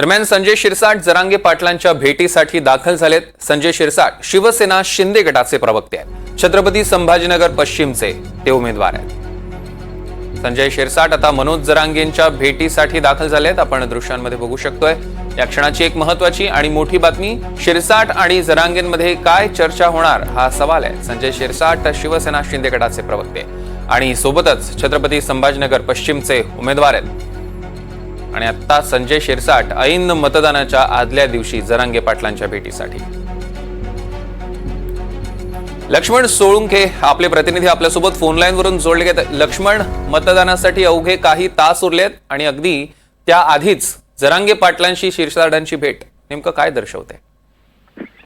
दरम्यान संजय शिरसाट जरांगे पाटलांच्या भेटीसाठी दाखल झालेत। संजय शिरसाट शिवसेना शिंदे गटाचे प्रवक्ते आहेत। छत्रपती संभाजीनगर पश्चिमचे ते उमेदवार आहेत। संजय शिरसाट आता मनोज जरांगेंच्या भेटीसाठी दाखल झालेत। आपण दृश्यांमध्ये बघू शकतोय। या क्षणाची एक महत्त्वाची आणि मोठी बातमी, शिरसाट आणि जरांगेंमध्ये काय चर्चा होणार हा सवाल आहे। संजय शिरसाट शिवसेना शिंदे गटाचे प्रवक्ते आणि सोबतच छत्रपती संभाजीनगर पश्चिमचे उमेदवार आहेत। आणि आता संजय शिरसाट ऐन मतदानाच्या आदल्या दिवशी जरांगे पाटलांच्या भेटीसाठी। लक्ष्मण सोळुंखे आपले प्रतिनिधी आपल्यासोबत फोन लाईन वरून जोडले गेले। लक्ष्मण, मतदानासाठी अवघे काही तास उरलेत आणि अगदी त्या आधीच जरांगे पाटलांशी शिरसाटांची भेट नेमकं काय दर्शवते?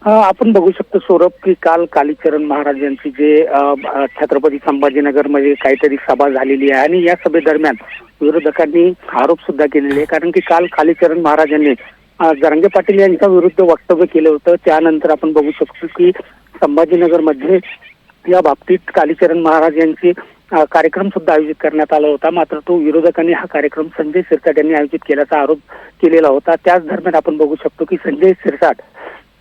आपण बघू शकतो सौरभ की काल कालीचरण महाराज यांची जे छत्रपती संभाजीनगर मध्ये काहीतरी सभा झालेली आहे आणि या सभेदरम्यान विरोधकांनी आरोप सुद्धा केलेले आहे। कारण की काल कालीचरण महाराज यांनी जरांगे पाटील यांच्या विरुद्ध वक्तव्य केलं होतं। त्यानंतर आपण बघू शकतो की संभाजीनगर मध्ये या बाबतीत कालीचरण महाराज यांची कार्यक्रम सुद्धा आयोजित करण्यात आला होता। मात्र तो विरोधकांनी हा कार्यक्रम संजय शिरसाट यांनी आयोजित केल्याचा आरोप केलेला होता। त्याच दरम्यान आपण बघू शकतो की संजय शिरसाट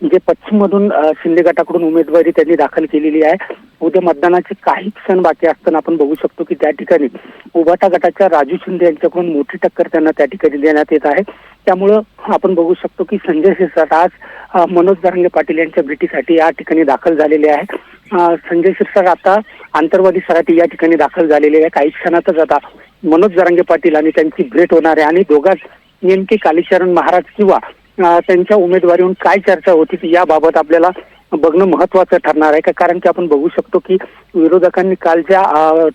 जे पश्चिम मधून शिंदे गटाकडून उमेदवारी त्यांनी दाखल केलेली आहे। उद्या मतदानाचे काही क्षण बाकी असताना आपण बघू शकतो की त्या ठिकाणी उभाटा गटाच्या राजू शिंदे यांच्याकडून मोठी टक्कर त्यांना त्या ठिकाणी देण्यात येत आहे। त्यामुळं आपण बघू शकतो की संजय शिरसाट आज मनोज जरांगे पाटील यांच्या भेटीसाठी या ठिकाणी दाखल झालेले आहे। संजय शिरसाट आता आंतरवादी सराटी या ठिकाणी दाखल झालेले आहे। काही क्षणातच आता मनोज जरांगे पाटील आणि त्यांची भेट होणार आहे आणि दोघांच नेमके कालीचरण महाराज किंवा त्यांच्या उमेदवारीवरून काय चर्चा होती याबाबत आपल्याला बघणं महत्त्वाचं ठरणार आहे। कारण की आपण बघू शकतो की विरोधकांनी काल ज्या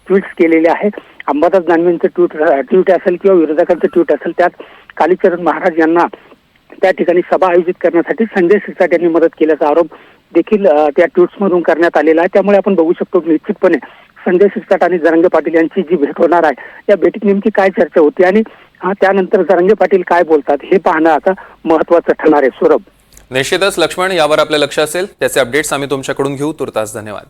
ट्विट्स केलेले आहेत, अंबादास दानवेंचं ट्विट असेल किंवा विरोधकांचं ट्विट असेल, त्यात कालीचरण महाराज यांना त्या ठिकाणी सभा आयोजित करण्यासाठी संजय शिरसाट यांनी मदत केल्याचा आरोप देखील त्या ट्विट्समधून करण्यात आलेला आहे। त्यामुळे आपण बघू शकतो की निश्चितपणे संजय शिरसाट आणि जरांगे पाटील यांची जी भेट होणार आहे या भेटीत नेमकी काय चर्चा होती आणि त्यानंतर जरांगे पाटील काय बोलतात हे पाहणं आता महत्त्वाचं ठरणार आहे। सौरभ, निश्चितच लक्ष्मण, यावर आपलं लक्ष असेल। त्याचे अपडेट्स आम्ही तुमच्याकडून घेऊ। तुर्तास धन्यवाद।